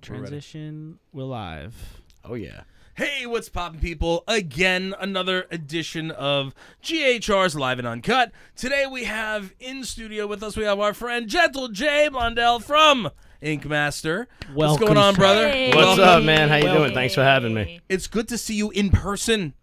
Transition. We're live. Oh, yeah. Hey, what's poppin', people? Again, another edition of GHR's Live and Uncut. Today we have in studio with us, we have our friend Gentle Jay Blondel from Ink Master. What's going on, brother? Hey. What's up, man? How you doing? Thanks for having me. It's good to see you in person.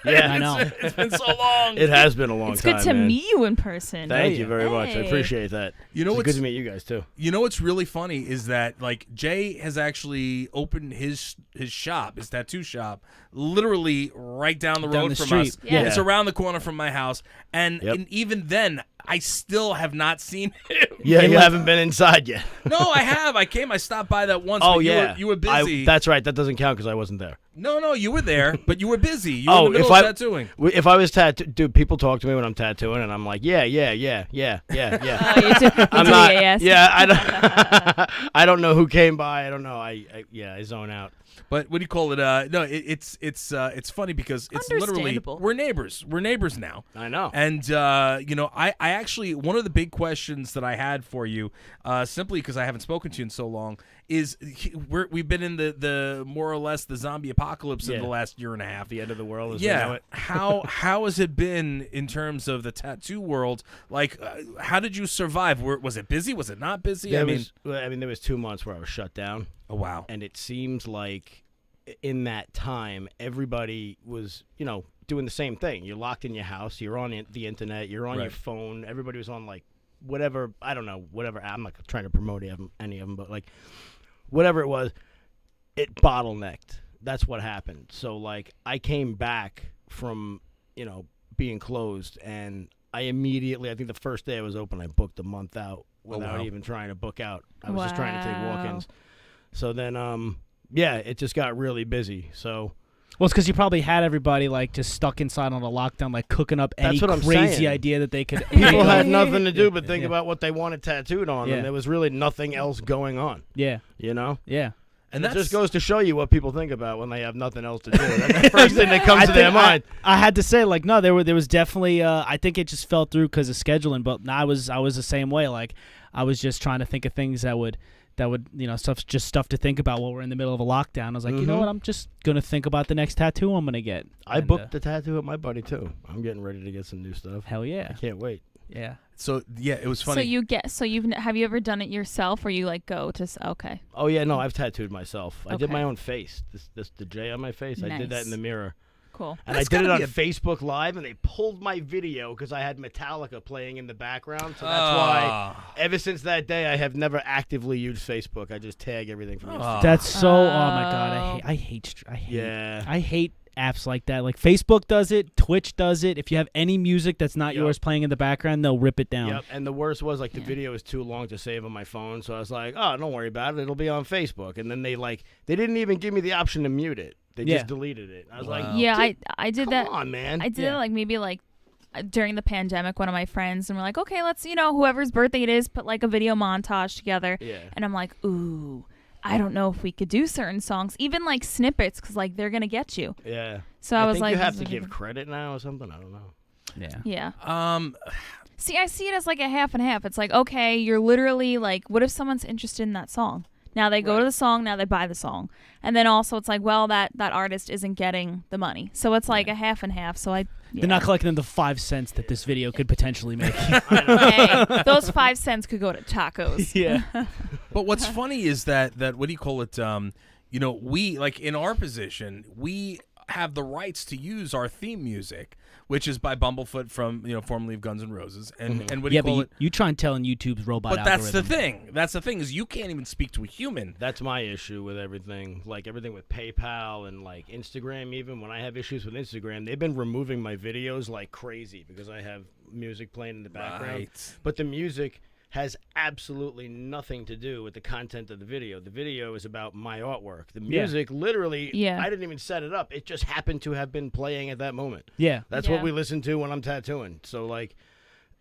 Yeah, I know. It's been so long. It has been a long It's time, good to man. meet you in person. Thank you very much. I Hey. appreciate that. You know it's what's good to meet you guys, too. You know what's really funny is that like Jay has actually opened his shop, his tattoo shop, literally right down the Down road the from street. us. Yeah. It's around the corner from my house, and, Yep. and even then, I still have not seen him. Yeah, you haven't been inside yet. No, I have. I stopped by that once. Oh, but yeah. you were busy. That's right. That doesn't count because I wasn't there. No, you were there, but you were busy. You were in the middle of tattooing. If I was tattooed, dude, people talk to me when I'm tattooing, and I'm like, yeah. You I'm do, not. yes. Yeah, I don't. I don't know who came by. I don't know. I zone out. But what do you call it? No, it's funny because it's literally Understandable. we're neighbors. We're neighbors now. I know. And I actually, one of the big questions that I had for you, simply because I haven't spoken to you in so long, is we've been in the more or less the zombie apocalypse in the last year and a half. The end of the world. As we know it. how has it been in terms of the tattoo world? Like, how did you survive? Was it busy? Was it not busy? There was 2 months where I was shut down. Oh wow. And it seems like in that time, everybody was, doing the same thing. You're locked in your house. You're on the internet. You're on your phone. Everybody was on, like, whatever. I don't know, whatever. I'm not trying to promote any of them, but, like, whatever it was, it bottlenecked. That's what happened. So, like, I came back from, being closed, and I immediately, I think the first day I was open, I booked a month out without even trying to book out. I was just trying to take walk-ins. So then, it just got really busy. So, Well, it's because you probably had everybody like just stuck inside on a lockdown, like cooking up any That's what I'm crazy saying. idea that they could. people had nothing to do but think Yeah. about what they wanted tattooed on, Yeah. and there was really nothing else going on. Yeah, Yeah. And It just goes to show you what people think about when they have nothing else to do. That's the first thing that comes to their mind. I had to say, like, no, there was definitely. I think it just fell through because of scheduling, but I was the same way. Like, I was just trying to think of things that would stuff to think about while we're in the middle of a lockdown. I was like, you know what? I'm just gonna think about the next tattoo I'm gonna get. I booked the tattoo with my buddy too. I'm getting ready to get some new stuff. Hell yeah! I can't wait. Yeah. So it was funny. Have you ever done it yourself, or you like go to? Okay. Oh yeah, no, I've tattooed myself. I did Okay. my own face. The J on my face. I did that Nice. in the mirror. Cool. And That's I did it on gotta be Facebook Live, and they pulled my video because I had Metallica playing in the background. So that's why, ever since that day, I have never actively used Facebook. I just tag everything from Instagram. That's so. Oh my god, I hate. Yeah. I hate apps like that. Like Facebook does it, Twitch does it. If you have any music that's not yours playing in the background, they'll rip it down. Yep, and the worst was, like, the video was too long to save on my phone, so I was like, oh, don't worry about it. It'll be on Facebook. And then they didn't even give me the option to mute it. They just deleted it. I was like, Yeah, I did that. come on, man. I did it like maybe like during the pandemic. One of my friends and we're like, okay, let's whoever's birthday it is, put like a video montage together. Yeah. And I'm like, ooh, I don't know if we could do certain songs, even like snippets, because like they're gonna get you. Yeah. So I was think like, you have this to is give different. credit now or something. I don't know. Yeah. Yeah. See, I see it as like a half and half. It's like, okay, you're literally like, what if someone's interested in that song? Now they go to the song, now they buy the song. And then also it's like, well, that artist isn't getting the money. So it's like a half and half. So They're not collecting the 5 cents that this video could potentially make. Hey, those 5 cents could go to tacos. Yeah. But what's funny is that what do you call it? We, like, in our position, we have the rights to use our theme music, which is by Bumblefoot from formerly of Guns N' Roses, and what do you call it? You try and tell in YouTube's robot. But that's the algorithm. thing. That's the thing is you can't even speak to a human. That's my issue with everything. Like everything with PayPal and like Instagram, even when I have issues with Instagram, they've been removing my videos like crazy because I have music playing in the background. Right. But the music has absolutely nothing to do with the content of the video. The video is about my artwork. The music, literally, I didn't even set it up. It just happened to have been playing at that moment. Yeah. That's what we listen to when I'm tattooing. So, like,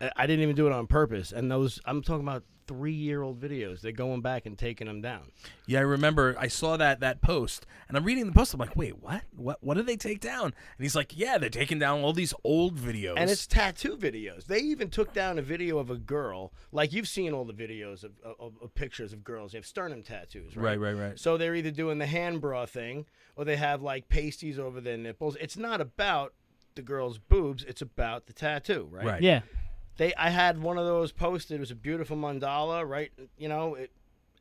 I didn't even do it on purpose. And I'm talking about 3-year-old videos. They're going back and taking them down. Yeah, I remember. I saw that post, and I'm reading the post. I'm like, wait, what? What did they take down? And he's like, yeah, they're taking down all these old videos. And it's tattoo videos. They even took down a video of a girl. Like, you've seen all the videos of pictures of girls. They have sternum tattoos, right? Right. So they're either doing the hand bra thing, or they have, like, pasties over their nipples. It's not about the girl's boobs. It's about the tattoo, right? Right. Yeah. I had one of those posted. It was a beautiful mandala, right?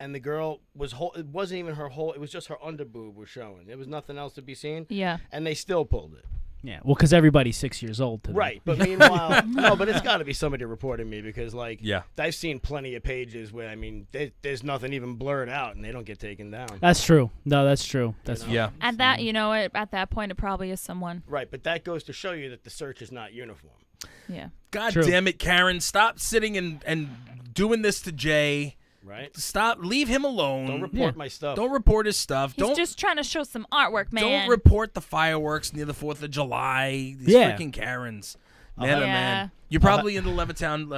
And the girl was it wasn't even her whole. It was just her underboob was showing. There was nothing else to be seen. Yeah. And they still pulled it. Yeah. Well, because everybody's 6 years old today. Right. But meanwhile, no. But it's got to be somebody reporting me because, like, Yeah. I've seen plenty of pages where there's nothing even blurred out and they don't get taken down. That's true. No, that's true. That's Yeah. At that, at that point, it probably is someone. Right. But that goes to show you that the search is not uniform. Yeah. God True. damn it, Karen! Stop sitting and doing this to Jay. Right. Stop. Leave him alone. Don't report my stuff. Don't report his stuff. He's Don't just trying to show some artwork, man. Don't report the fireworks near the 4th of July. These freaking Karens. Man, oh Yeah. man. You're probably in the Levittown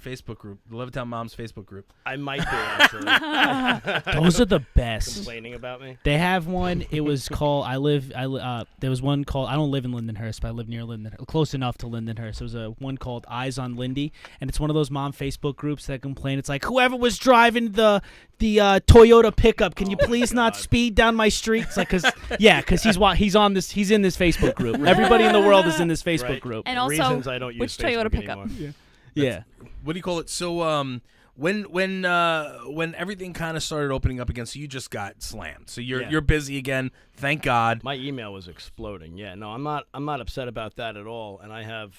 Facebook group, the Levittown Moms Facebook group. I might be, actually. Those are the best. Complaining about me? They have one. It was called. There was one called. I don't live in Lindenhurst, but I live near Lindenhurst, close enough to Lindenhurst. There was one called Eyes on Lindy, and it's one of those mom Facebook groups that complain. It's like, whoever was driving the Toyota pickup, can you please not speed down my street? It's like, because he's in this Facebook group. Everybody in the world is in this Facebook Right. group. And also, Reasons I don't use which Facebook Toyota pickup? anymore. Yeah. What do you call it? So when everything kind of started opening up again, so you just got slammed. So you're busy again. Thank God. My email was exploding. Yeah, no, I'm not upset about that at all. And I have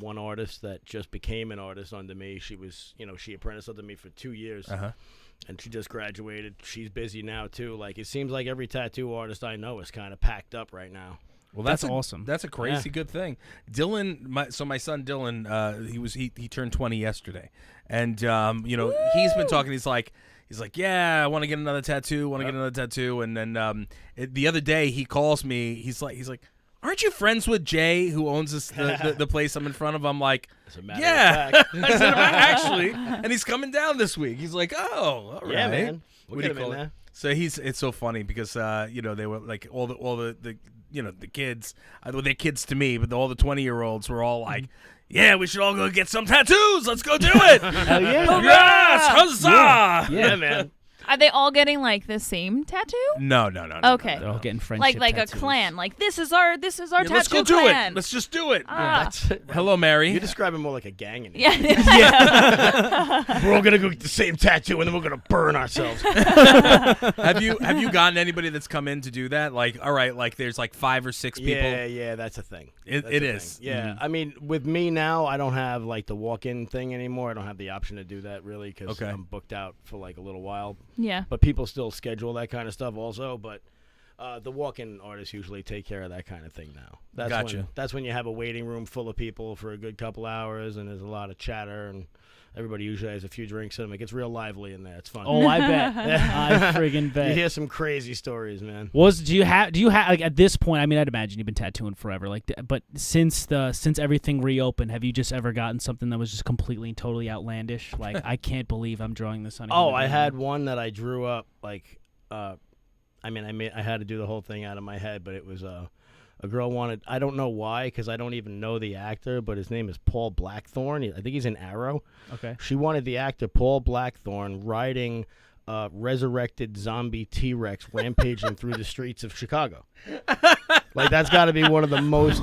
one artist that just became an artist under me. She was, she apprenticed under me for 2 years. Uh-huh. And she just graduated. She's busy now too. Like, it seems like every tattoo artist I know is kind of packed up right now. Well, That's awesome. That's a crazy good thing. Dylan, my son Dylan, he turned 20 yesterday, and he's been talking. He's like, yeah, I want to get another tattoo. And then the other day he calls me. He's like, aren't you friends with Jay, who owns the place I'm in front of? I'm like, As a matter yeah. of fact. I said, actually, and he's coming down this week. He's like, oh, all right. Yeah, man. What We'll do you get him in call it? there. So it's so funny because they were like all the kids, they're kids to me, but all the 20-year-olds were all like, yeah, we should all go get some tattoos. Let's go do it. Hell yeah. Yes, huzzah. Yeah, man. Are they all getting like the same tattoo? No. Okay. They're all getting friendship Like tattoos. a clan. Like this is our tattoo Let's go do clan. it. Let's just do it. That's Hello, Mary. You're describing more like a gang. In Yeah. We're all gonna go get the same tattoo and then we're gonna burn ourselves. Have you gotten anybody that's come in to do that? Like, all right, like there's like 5 or 6 people. Yeah, that's a thing. It That's a is. thing. Yeah, Mhm. I mean, with me now, I don't have like the walk-in thing anymore. I don't have the option to do that really because Okay. I'm booked out for like a little while. Yeah. But people still schedule that kind of stuff also. But the walk-in artists usually take care of that kind of thing now. Gotcha. That's when you have a waiting room full of people for a good couple hours and there's a lot of chatter and everybody usually has a few drinks in them. It gets real lively in there. It's fun. Oh, I bet. I friggin' You bet. hear some crazy stories, man. Do you have like at this point? I mean, I'd imagine you've been tattooing forever. Like, but since everything reopened, have you just ever gotten something that was just completely and totally outlandish? Like, I can't believe I'm drawing this on. a Oh, human I being. had one that I drew up like, I had to do the whole thing out of my head, but it was a girl wanted. I don't know why, because I don't even know the actor, but his name is Paul Blackthorne. I think he's in Arrow. Okay. She wanted the actor Paul Blackthorne riding resurrected zombie T-Rex rampaging through the streets of Chicago. Like, that's got to be one of the most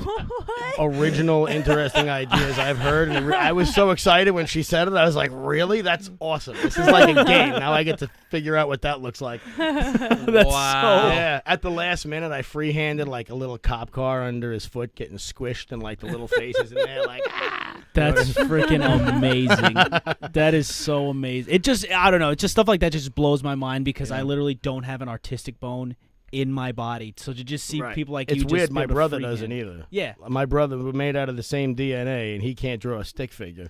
original, interesting ideas I've heard. And I was so excited when she said it. I was like, really? That's awesome. This is like a game. Now I get to figure out what that looks like. That's Wow. Yeah. At the last minute, I freehanded like a little cop car under his foot getting squished and like the little faces in there like, That's freaking amazing. That is so amazing. It just, I don't know. It's just stuff like that just blows my mind because I literally don't have an artistic bone in my body. So to just see Right. people like it's you just weird. be My able to brother freehand- doesn't either. Yeah. My brother, we're made out of the same DNA, and he can't draw a stick figure.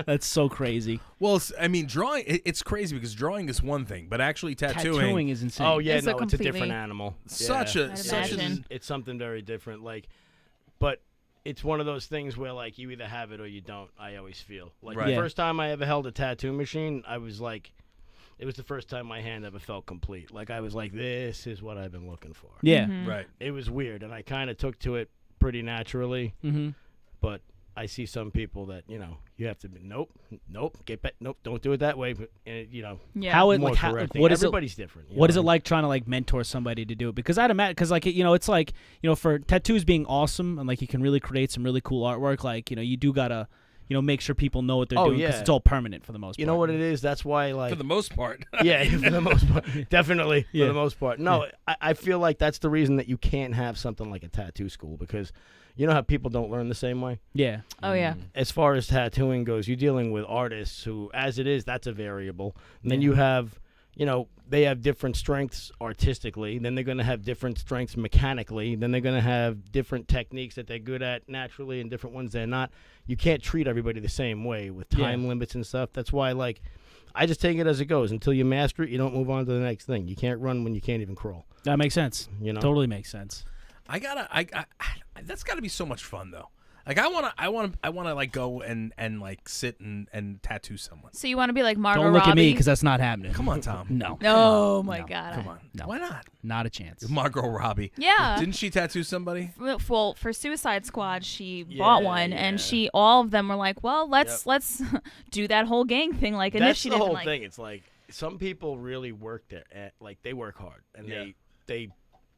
That's so crazy. Well, I mean, drawing. It's crazy because drawing is one thing, but actually tattooing is insane. Oh yeah, It's a it's a different completely- animal. such Yeah. a I'd such imagine. a It's something very different. Like, but it's one of those things where like you either have it or you don't. I always feel like Right. the Yeah. first time I ever held a tattoo machine, I was like, it was the first time my hand ever felt complete. Like I was like, this is what I've been looking for. Yeah. Right. It was weird, and I kind of took to it pretty naturally. Mm-hmm. But I see some people that you have to be, nope, get back, nope, don't do it that way. But Yeah. How it more like how, correcting. what is it? Everybody's different. What is it like trying to like mentor somebody to do it? Because I'd imagine, because like it's like for tattoos being awesome and like you can really create some really cool artwork. Like you do gotta make sure people know what they're doing because yeah. it's all permanent for the most part. You know what it is? That's why like For the most part. yeah, for the most part, definitely Yeah. for the most part. No, I feel like that's the reason that you can't have something like a tattoo school because you know how people don't learn the same way. Yeah. Oh yeah. As far as tattooing goes, you're dealing with artists who, as it is, that's a variable. And then you have, they have different strengths artistically. Then they're going to have different strengths mechanically. Then they're going to have different techniques that they're good at naturally and different ones they're not. You can't treat everybody the same way with time limits and stuff. That's why, like, I just take it as it goes. Until you master it, you don't move on to the next thing. You can't run when you can't even crawl. That makes sense. Totally makes sense. That's gotta be so much fun though. Like I wanna like go and like sit and tattoo someone. So you want to be like Margot Don't look Robbie? at me because that's not happening. Come on, Tom. No. Oh my No. God. Come on. No. Why not? Not a chance. Margot Robbie. Yeah. Didn't she tattoo somebody? Well, for Suicide Squad, she bought one, and all of them were like, "Well, let's do that whole gang thing like That's initiative." the whole and, thing. It's like some people really work there. Like they work hard and they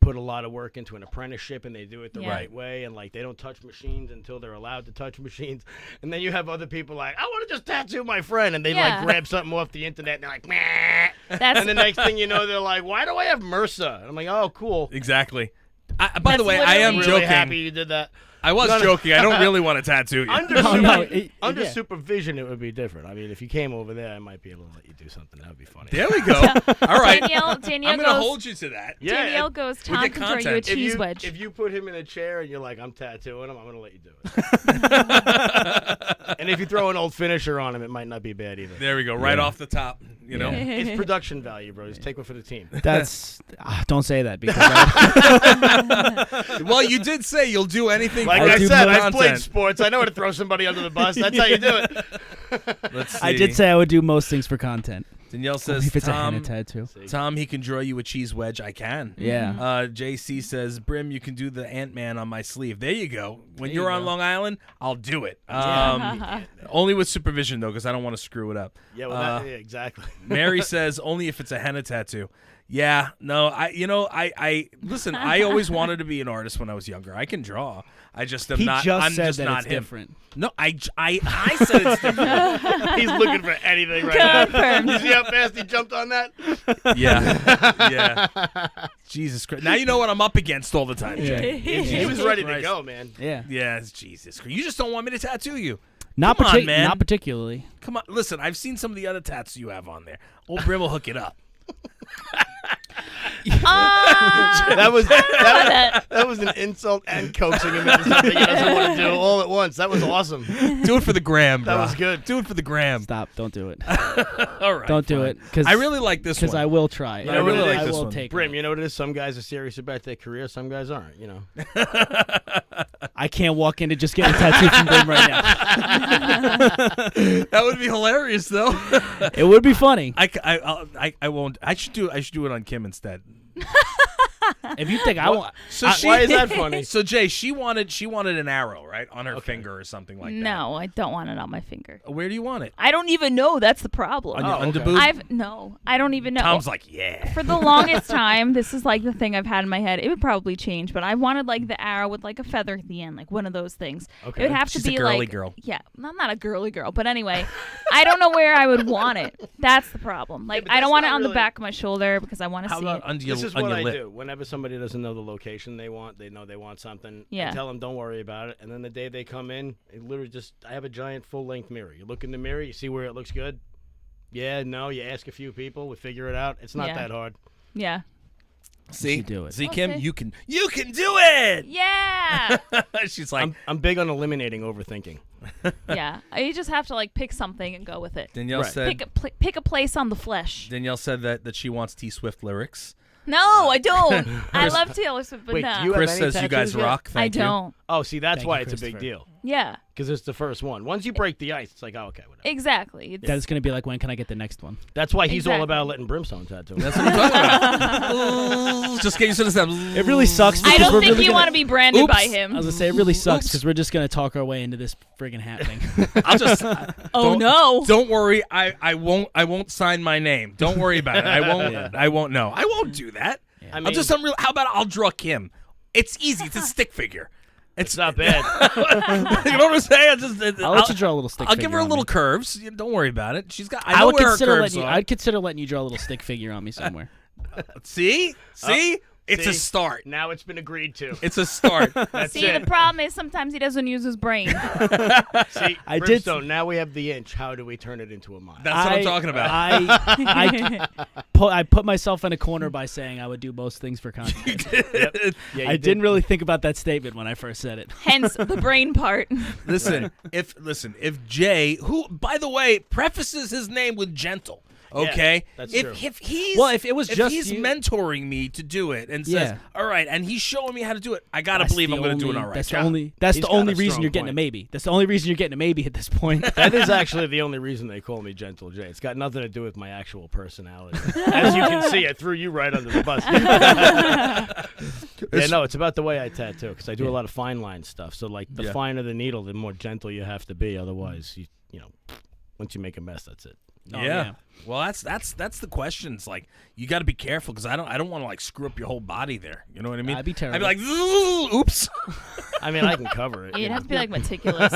put a lot of work into an apprenticeship and they do it the right way and like they don't touch machines until they're allowed to touch machines. And then you have other people like, I want to just tattoo my friend, and they like grab something off the internet and they're like, meh. And the next thing you know, they're like, why do I have MRSA? And I'm like, oh, cool. Exactly. By the way, I am I'm joking. really happy you did that. I was joking. I don't really want to tattoo you. Under supervision, it would be different. I mean, if you came over there, I might be able to let you do something. That would be funny. There we go. All right. Danielle I'm goes, gonna hold you to that. Danielle goes, Tom get can throw you a content. cheese wedge. If you put him in a chair and you're like, I'm tattooing him, I'm going to let you do it. And if you throw an old finisher on him, it might not be bad either. There we go. Right off the top. You know. It's production value, bro. Just take one for the team. That's don't say that because Well, you did say you'll do anything. Like for I said, I've content. played sports. I know how to throw somebody under the bus. That's how you do it. Let's see. I did say I would do most things for content. Danielle Only says, if it's a henna Tom, tattoo. Tom, he can draw you a cheese wedge. I can. Yeah. JC says, Brim, you can do the Ant-Man on my sleeve. There you go. When you're on Long Island, I'll do it. Only with supervision, though, because I don't want to screw it up. Yeah, well, exactly. Mary says, only if it's a henna tattoo. Yeah, no, I listen, I always wanted to be an artist when I was younger. I can draw. I just am He not. just I'm said just that not it's him. different. No, I said it's different. He's looking for anything right now. Confirmed. You see how fast he jumped on that? Yeah. Jesus Christ. Now you know what I'm up against all the time, Jay. He was ready to Christ. go, man. Yeah. Yeah, Jesus Christ. You just don't want me to tattoo you. Not Come on, man. Not particularly. Come on. Listen, I've seen some of the other tats you have on there. Old Brim will hook it up. That was an insult and coaxing him into something he doesn't want to do all at once. That was awesome. Do it for the gram, bro. That was good. Do it for the gram. Stop. Don't do it. All right. Don't do fine. it. Cause, I really like this one. Because I will try. You know what it is? I this will one. take Brim, it. you know what it is? Some guys are serious about their career. Some guys aren't, you know. I can't walk in to just get a tattoo from Brim right now. That would be hilarious, though. It would be funny. I won't. I should do it on Kim instead. If you think I want. So why is that funny? So Jay, she wanted an arrow, right, on her finger or something like that. No, I don't want it on my finger. Where do you want it? I don't even know. That's the problem. On your underboob? I don't even know. Tom's like, yeah. For the longest time, this is like the thing I've had in my head. It would probably change, but I wanted like the arrow with like a feather at the end, like one of those things. Okay. It would have She's to be a girly like girl. Yeah, I'm not a girly girl, but anyway, I don't know where I would want it. That's the problem. Like but I don't that's want it not on the really- back of my shoulder because I want to How see about it. under your, This is on what your I lip? do. Whenever somebody doesn't know the location they want, they know they want something. Yeah. I tell them, don't worry about it. And then the day they come in, it literally I have a giant full-length mirror. You look in the mirror, you see where it looks good. Yeah, no, you ask a few people, we figure it out. It's not Yeah. that hard. Yeah. See, should do it. See, Kim, Okay. you can do it. Yeah. She's like, I'm big on eliminating overthinking. Yeah. You just have to like pick something and go with it. Danielle Right. said. Pick a place on the flesh. Danielle said that she wants T Swift lyrics. No, I don't. I love Taylor Swift, but Wait, no. do you have Chris any says you guys tattoos yet? rock. Thank I you. don't. Oh, see, that's Thank why you, it's a big Christopher. deal. Yeah, Because it's the first one. Once you break the ice, it's like, oh, okay, whatever. exactly. It's, That's gonna be like, when can I get the next one? That's why he's all Exactly. about letting Brimstone tattoo him. That's what I'm talking about. Just get used to the sound. It really sucks. I because don't we're think really you gonna- want to be branded by Oops. him. I was gonna say it really sucks Oops. because we're just gonna talk our way into this friggin' happening. I'll just. Oh don't- no. Don't worry. I won't sign my name. Don't worry about it. I won't. Yeah. I won't. No. I won't do that. I I'll mean, just unreal. How about I'll draw Kim? It's easy. It's a stick figure. it's not bad. You know what I'm saying? I'll let you draw a little stick. I'll give her a figure on little me. curves. Don't worry about it. She's got. I I know would where her consider curves letting you. are. I'd consider letting you draw a little stick figure on me somewhere. See. It's a See? start. Now it's been agreed to. It's a start. That's See, it. the problem is sometimes he doesn't use his brain. See, I did- Brimstone, now we have the inch. How do we turn it into a mile? That's what I'm talking about. I put myself in a corner by saying I would do most things for content. Yeah, you I didn't really think about that statement when I first said it. Hence the brain part. Listen, if Jay, who by the way prefaces his name with gentle, okay, that's if true. if he's Well, if it was just he's you- mentoring me to do it and says, Yeah. all right, and he's showing me how to do it, I gotta That's believe the I'm gonna do it only- all right. That's job. the only. That's He's the got only a reason strong you're getting a point. maybe. That's the only reason you're getting a maybe at this point. That is actually the only reason they call me Gentle Jay. It's got nothing to do with my actual personality. As you can see, I threw you right under the bus. Yeah, no, it's about the way I tattoo because I do a lot of fine line stuff. So, like, the Yeah. finer the needle, the more gentle you have to be. Otherwise, you know, once you make a mess, that's it. Oh, yeah. Well, that's the question. It's like you got to be careful because I don't want to like screw up your whole body there. You know what I mean? I'd be terrible. I'd be like, oops. I mean, I can cover it. you You'd know. have to be like meticulous.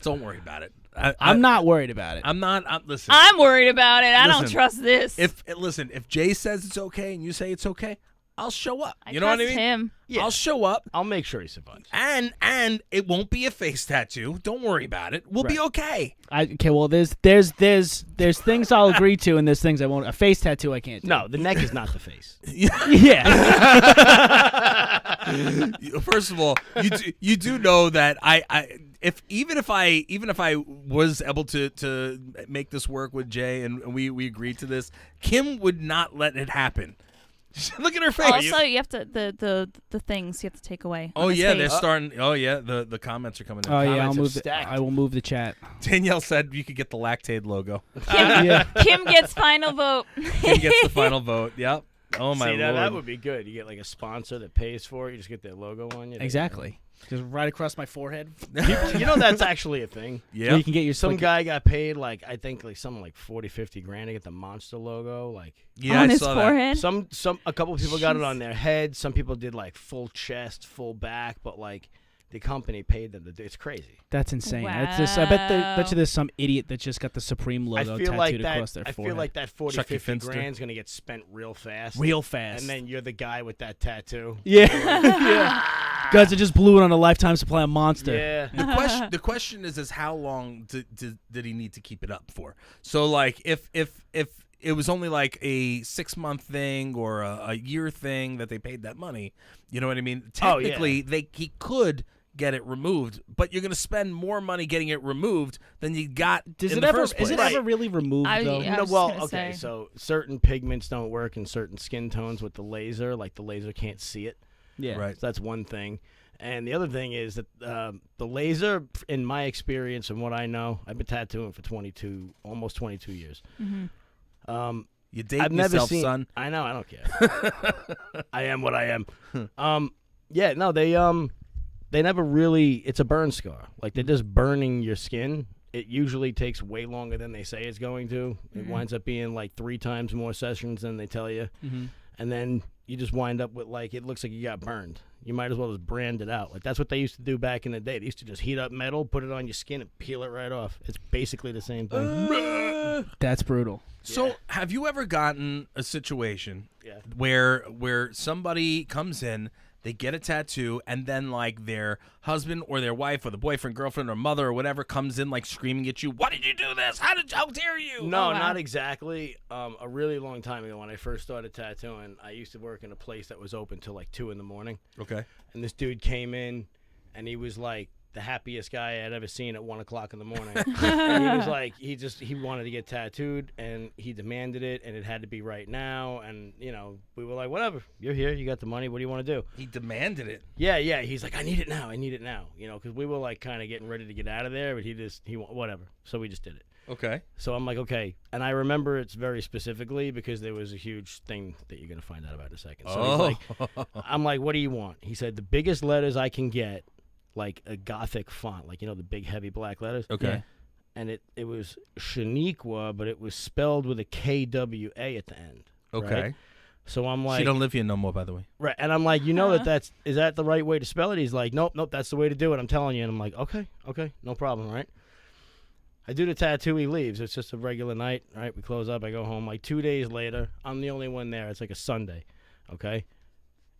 Don't worry about it. I'm not worried about it. I'm not. Listen. I'm worried about it. I don't Listen, trust this. If Jay says it's okay and you say it's okay, I'll show up. I You know what I trust mean? him. Yeah. I'll show up. I'll make sure he survives. And it won't be a face tattoo. Don't worry about it. We'll be Right. okay. Okay, well, there's things I'll agree to, and there's things I won't. A face tattoo I can't do. No, the neck is not the face. Yeah. First of all, you do know that even if I was able to make this work with Jay and we agreed to this, Kim would not let it happen. Look at her face. Also, you have to the things you have to take away. Oh on his yeah, face. they're starting. Oh yeah, the comments are coming in. Oh yeah, I'll Comments have move. stacked. I will move the chat. Danielle said you could get the Lactaid logo. Yeah. Kim gets final vote. Kim gets the final vote. Yep. Oh my See, now lord. that would be good. You get like a sponsor that pays for it. You just get their logo on you. Exactly. Just right across my forehead. You know that's actually a thing. Yeah. You can get your Some like, guy got paid like I think like something like 40-50 grand to get the monster logo. Like Yeah, on I his saw that. forehead. a couple of people got it on their head. Some people did like full chest, full back, but like the company paid them to do. It's crazy. That's insane. That's just, I bet you there's some idiot that just got the Supreme I logo feel tattooed like that. across their I forehead. feel like that 40-50 Chucky Finster. grand's gonna get spent real fast. real fast. And then you're the guy with that tattoo. yeah, yeah. Guys, I just blew it on a lifetime supply of Monster. Yeah. The question is how long did he need to keep it up for? So like if it was only like a 6-month thing or a year thing that they paid that money, you know what I mean? Oh, yeah. Technically, he could get it removed, but you're going to spend more money getting it removed than you got Does in it the ever? first place. Is it ever really removed though? Yeah. I No, was well, gonna okay, say. so certain pigments don't work in certain skin tones with the laser. Like the laser can't see it. Yeah. Right. So that's one thing. And the other thing is that the laser, in my experience and what I know, I've been tattooing for almost 22 years. Mm-hmm. You date I've never yourself, seen. son. I know. I don't care. I am what I am. Yeah. No, they never really. It's a burn scar. Like they're just burning your skin. It usually takes way longer than they say it's going to. It winds up being like 3 times more sessions than they tell you. Mm-hmm. And then you just wind up with like it looks like you got burned. You might as well just brand it out. Like that's what they used to do back in the day. They used to just heat up metal, put it on your skin, and peel it right off. It's basically the same thing. That's brutal. So, have you ever gotten a situation Yeah. where somebody comes in, they get a tattoo, and then like their husband or their wife or the boyfriend, girlfriend, or mother or whatever comes in like screaming at you, "Why did you do this? How dare you?" No, Oh, wow. not exactly. A really long time ago when I first started tattooing, I used to work in a place that was open till like 2 in the morning. Okay. And this dude came in, and he was like, the happiest guy I'd ever seen at 1 o'clock in the morning. And he was like, he wanted to get tattooed, and he demanded it, and it had to be right now. And we were like, whatever, you're here, you got the money, what do you want to do? He demanded it. Yeah. He's like, I need it now. Because we were like kind of getting ready to get out of there, but whatever. So we just did it. Okay. So I'm like, okay. And I remember it very specifically because there was a huge thing that you're going to find out about in a second. So he's like, I'm like, what do you want? He said, the biggest letters I can get, like a Gothic font, like, the big heavy black letters. Okay. Yeah. And it was Shaniqua, but it was spelled with a KWA at the end. Okay. Right? So I'm like, she don't live here no more, by the way. right. And I'm like, is that the right way to spell it? He's like, nope, that's the way to do it. I'm telling you. And I'm like, okay, no problem, right? I do the tattoo, he leaves. It's just a regular night, right? We close up, I go home. Like 2 days later, I'm the only one there. It's like a Sunday, okay?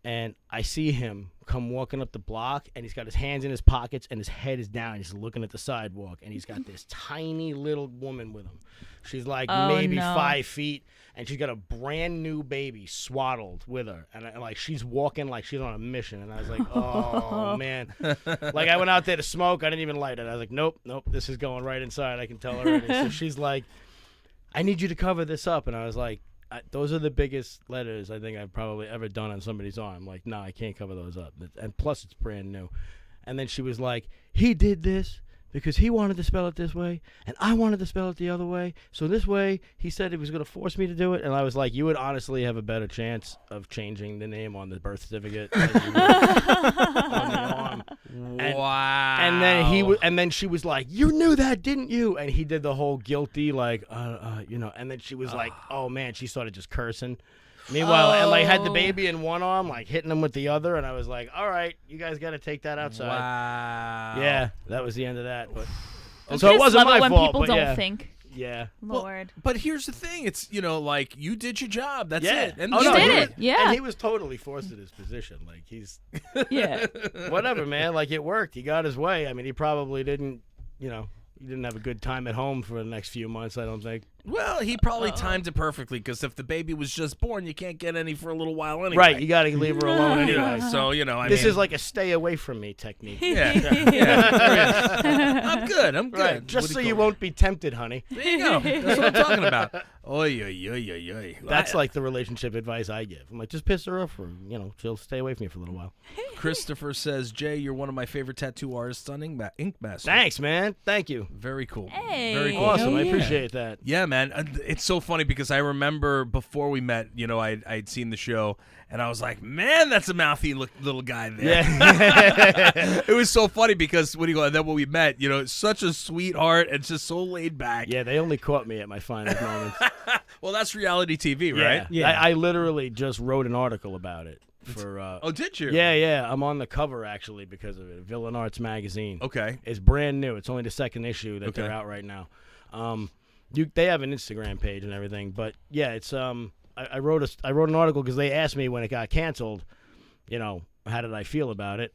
And I see him come walking up the block, and he's got his hands in his pockets, and his head is down. He's looking at the sidewalk, and he's got this tiny little woman with him. She's like maybe 5 feet, and she's got a brand new baby swaddled with her. And like she's walking like she's on a mission. And I was like, oh, man. Like I went out there to smoke. I didn't even light it. I was like, nope, this is going right inside. I can tell already. So she's like, I need you to cover this up. And I was like, those are the biggest letters I think I've probably ever done on somebody's arm. Like, no, I can't cover those up. And plus, it's brand new. And then she was like, he did this because he wanted to spell it this way, and I wanted to spell it the other way. So this way, he said he was going to force me to do it. And I was like, you would honestly have a better chance of changing the name on the birth certificate than you would on the arm. Wow. And then she was like, you knew that, didn't you? And he did the whole guilty, like, and then she was like, oh, man, she started just cursing. Meanwhile, and like had the baby in one arm, like hitting him with the other, and I was like, all right, you guys got to take that outside. Wow. Yeah, that was the end of that. But I so it wasn't love my it when fault, people but don't yeah. think. Yeah. Lord. But here's the thing. It's, like, you did your job. That's Yeah. it. And Oh, You no, did he it. was- Yeah. And he was totally forced in his position. Like, he's Yeah. whatever, man. Like, it worked. He got his way. I mean, he probably didn't, he didn't have a good time at home for the next few months, I don't think. Well, he probably timed it perfectly because if the baby was just born, you can't get any for a little while anyway. Right. You got to leave her alone anyway. So, This is like a stay away from me technique. Yeah. I'm good. Right. Just so you won't be tempted, honey. There you go. That's what I'm talking about. Oy, oy, oy, oy, oy. That's like the relationship advice I give. I'm like, just piss her off, or she'll stay away from you for a little while. Christopher says, Jay, you're one of my favorite tattoo artists on Ink Master. Thanks, man. Thank you. Very cool. Hey. Very cool. Awesome. Oh, I yeah. appreciate that. Yeah, man. It's so funny because I remember before we met, I'd seen the show, and I was like, man, that's a mouthy little guy there. Yeah. It was so funny because and then when we met, it's such a sweetheart and just so laid back. Yeah, they only caught me at my finest moments. Well, that's reality TV, right? Yeah. I literally just wrote an article about it. Oh, did you? Yeah. I'm on the cover, actually, because of it. Villain Arts magazine. Okay. It's brand new. It's only the second issue that they're out right now. They have an Instagram page and everything, but yeah, it's I wrote an article because they asked me when it got canceled, how did I feel about it?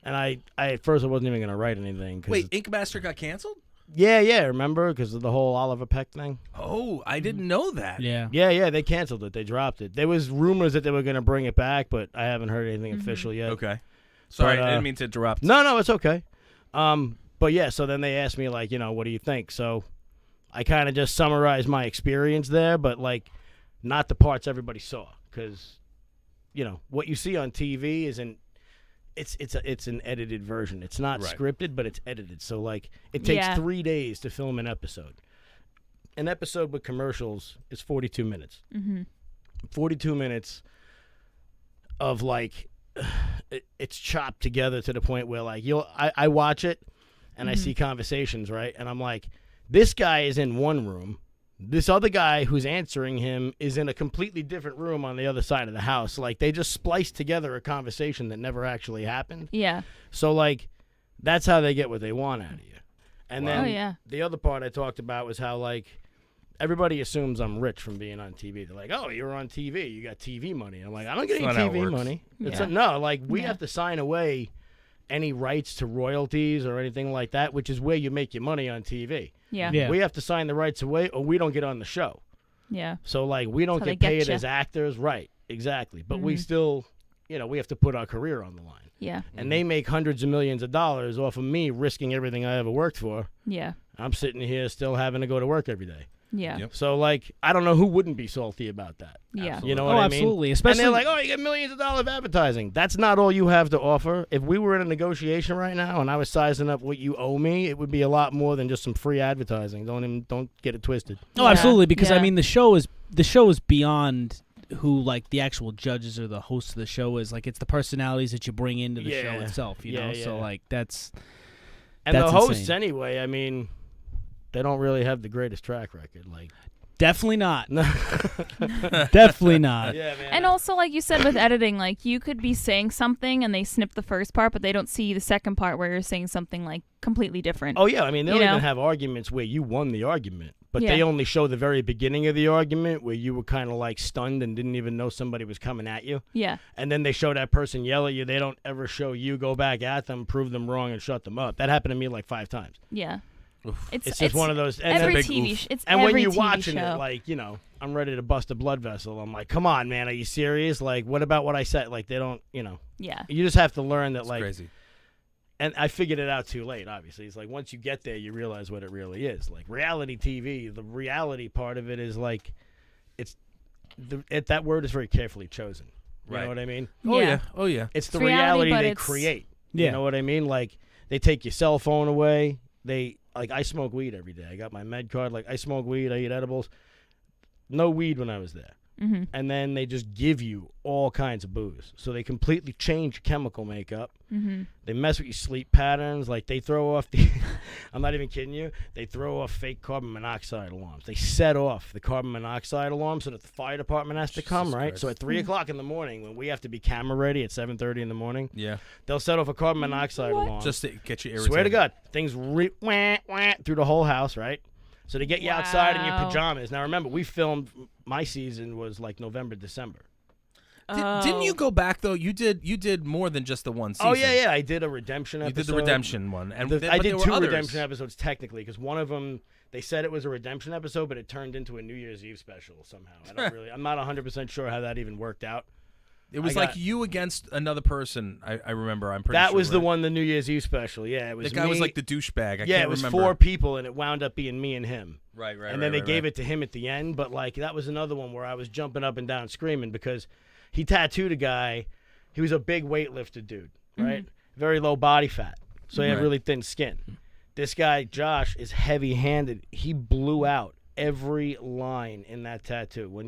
And I at first I wasn't even gonna write anything. Wait, Ink Master got canceled? Yeah, remember, because of the whole Oliver Peck thing. Oh, I didn't know that. Yeah. Yeah, they canceled it. They dropped it. There was rumors that they were gonna bring it back, but I haven't heard anything official yet. Okay. Sorry, But, I didn't mean to interrupt. No, it's okay. But yeah, so then they asked me like, what do you think? So I kind of just summarized my experience there, but like not the parts everybody saw, because what you see on TV isn't. It's an edited version. It's not scripted, but it's edited. So like it takes 3 days to film an episode. An episode with commercials is 42 minutes. Mm-hmm. 42 minutes of like it's chopped together to the point where like I watch it and I see conversations, right? And I'm like, this guy is in one room. This other guy who's answering him is in a completely different room on the other side of the house. Like, they just spliced together a conversation that never actually happened. Yeah. So, like, that's how they get what they want out of you. And then the other part I talked about was how, like, everybody assumes I'm rich from being on TV. They're like, oh, you're on TV. You got TV money. I'm like, I don't get any TV money. No, like, we have to sign away any rights to royalties or anything like that, which is where you make your money on TV. Yeah. We have to sign the rights away or we don't get on the show. Yeah. So, like, we don't So they get get paid ya. as actors. Right, exactly. But we still, we have to put our career on the line. Yeah. And they make hundreds of millions of dollars off of me risking everything I ever worked for. Yeah. I'm sitting here still having to go to work every day. Yeah. Yep. So, like, I don't know who wouldn't be salty about that. Yeah. You know what I mean? Absolutely. And Especially they're like, oh, you get millions of dollars of advertising. That's not all you have to offer. If we were in a negotiation right now and I was sizing up what you owe me, it would be a lot more than just some free advertising. Don't get it twisted. Oh, absolutely. Because I Yeah. mean, the show is beyond who like the actual judges or the host of the show is. Like, it's the personalities that you bring into the show itself. You know, so like that's And that's the hosts insane. anyway. I mean, they don't really have the greatest track record. Like, definitely not. Definitely not. yeah, man. And also, like you said, with editing, like you could be saying something and they snip the first part, but they don't see the second part where you're saying something like completely different. Oh yeah, I mean, they'll You know? even have arguments where you won the argument, but Yeah. they only show the very beginning of the argument where you were kind of like stunned and didn't even know somebody was coming at you. Yeah. And then they show that person yell at you. They don't ever show you go back at them, prove them wrong, and shut them up. That happened to me like 5 times. Yeah. It's just one of those. And every then, TV show. It's and every when you're TV watching show. it, like, you know, I'm ready to bust a blood vessel. I'm like, come on, man, are you serious? Like, what about what I said? Like, they don't, you know. Yeah. You just have to learn that, It's like. crazy. And I figured it out too late, obviously. It's like once you get there, you realize what it really is. Like reality TV, the reality part of it is like, that word is very carefully chosen. You Right. know what I mean? Oh Yeah. yeah. Oh yeah. It's the reality, reality but they it's- create. Yeah. You know what I mean? Like they take your cell phone away. I smoke weed every day. I got my med card. Like I smoke weed. I eat edibles. No weed when I was there. Mm-hmm. And then they just give you all kinds of booze. So they completely change your chemical makeup. Mm-hmm. They mess with your sleep patterns. Like they throw off the I'm not even kidding you. They throw off fake carbon monoxide alarms. They set off the carbon monoxide alarm so that the fire department has to come, right? Christ. So at 3 o'clock in the morning, when we have to be camera ready at 7:30 in the morning, Yeah. they'll set off a carbon monoxide alarm. Just to get you irritated. Swear to God, things wah, wah, through the whole house, right? So they get you outside in your Wow. pajamas. Now remember, we filmed. My season was like November, December. Didn't you go back though? You did more than just the one season. Oh yeah. I did a redemption You episode. did the redemption one, and I but there did were 2 others. redemption episodes technically, because one of them they said it was a redemption episode, but it turned into a New Year's Eve special somehow. I'm not 100% sure how that even worked out. It was I like got- you against another person. I remember. I'm pretty That sure was the right? one, the New Year's Eve special. Yeah, it was. The guy was me- like the douchebag. I yeah, can't it was remember. 4 people, and it wound up being me and him. Right. And then they gave it to him at the end, but like that was another one where I was jumping up and down screaming because he tattooed a guy. He was a big weightlifter dude, right? Very low body fat, so he had Right. really thin skin. This guy Josh is heavy-handed. He blew out every line in that tattoo.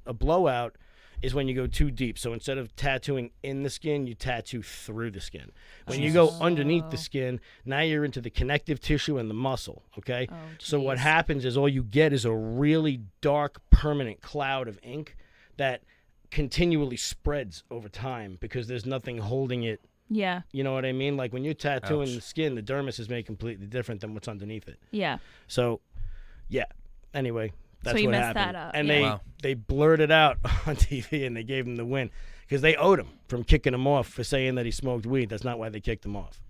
A blowout is when you go too deep. So instead of tattooing in the skin, you tattoo through the skin. When you go underneath the skin, now you're into the connective tissue and the muscle, okay? Oh, So what geez. happens is all you get is a really dark, permanent cloud of ink that continually spreads over time because there's nothing holding it. Yeah. You know what I mean? Like when you're tattooing Ouch. the skin, the dermis is made completely different than what's underneath it. Yeah. So, yeah. Anyway, that's you what messed happened. that up, And yeah. Wow. they blurred it out on TV and they gave him the win because they owed him from kicking him off for saying that he smoked weed. That's not why they kicked him off.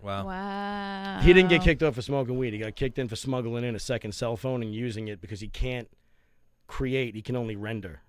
Wow. Wow. He didn't get kicked off for smoking weed. He got kicked in for smuggling in a second cell phone and using it because he can't create. He can only render.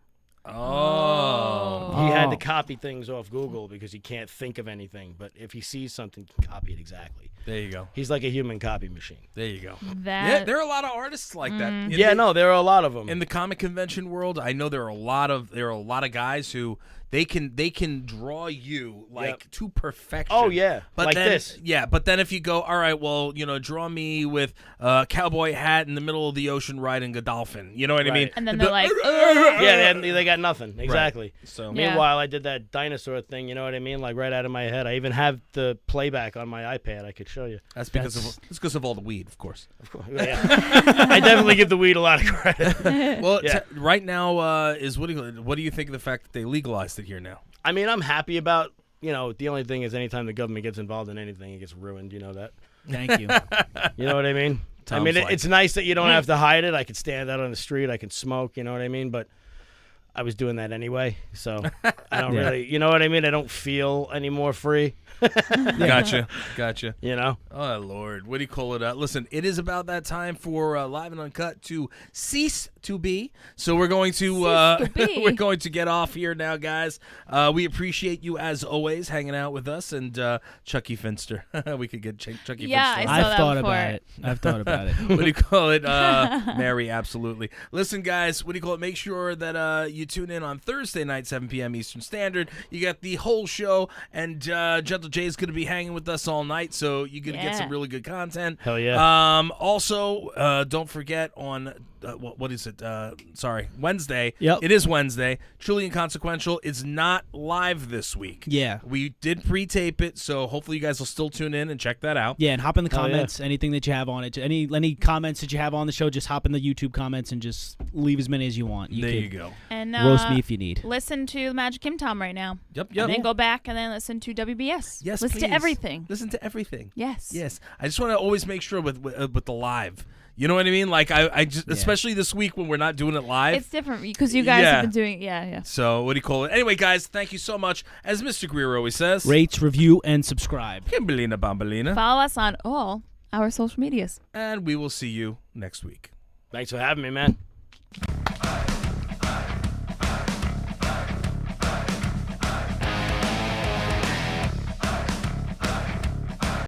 Oh. He had to Oh. copy things off Google because he can't think of anything. But if he sees something, he can copy it exactly. There you go. He's like a human copy machine. There you go. That. Yeah, there are a lot of artists like that. In Yeah, the- no, there are a lot of them. In the comic convention world, I know there are a lot of guys who they can draw you like Yep. to perfection. Oh, yeah. but Like then, this. Yeah, but then if you go, all right, well, draw me with a cowboy hat in the middle of the ocean riding a dolphin. You know what I mean? Right. And then they're like, Yeah, they got nothing. Exactly. So Yeah. Meanwhile, I did that dinosaur thing, you know what I mean? Like right out of my head. I even have the playback on my iPad. I could show you. that's because of all the weed, of course. Of course. Yeah. I definitely give the weed a lot of credit. Well, Yeah. right now is what do you think of the fact that they legalized it here now? I mean, I'm happy about, the only thing is anytime the government gets involved in anything, it gets ruined. You know that? Thank you. You know what I mean? Tom's like- it's nice that you don't have to hide it. I could stand out on the street. I can smoke. You know what I mean? But I was doing that anyway, so I don't Yeah. really, you know what I mean? I don't feel any more free. Gotcha. You know? Oh, Lord. What do you call it? Listen, it is about that time for Live and Uncut to cease to be. So we're going to we're going to get off here now, guys. We appreciate you, as always, hanging out with us. And Chucky Finster. We could get Chucky Yeah, Finster. I saw I've that thought before. about it. I've thought about it. What do you call it? Mary, absolutely. Listen, guys, what do you call it? Make sure that you tune in on Thursday night, 7 p.m. Eastern Standard. You got the whole show, and Gentle Jay is going to be hanging with us all night, so you're going to get some really good content. Hell yeah. Also, don't forget on what is it? Wednesday. Yep. It is Wednesday. Truly Inconsequential is not live this week. Yeah. We did pre-tape it, so hopefully you guys will still tune in and check that out. Yeah, and hop in the Hell yeah. comments. Anything that you have on it, any comments that you have on the show, just hop in the YouTube comments and just leave as many as you want. There you go. And roast me if you need. listen to Magic Kim Tom right now. Yep. And then go back and then listen to WBS. Yes, listen please. to everything. Listen to everything. Yes. Yes. I just want to always make sure with the live. You know what I mean? Like I just, especially this week when we're not doing it live. It's different because you guys have been doing yeah. So what do you call it? Anyway, guys, thank you so much. As Mr. Greer always says, Rate, review, and subscribe. Kimberlina Bombalina. Follow us on all our social medias. And we will see you next week. Thanks for having me, man.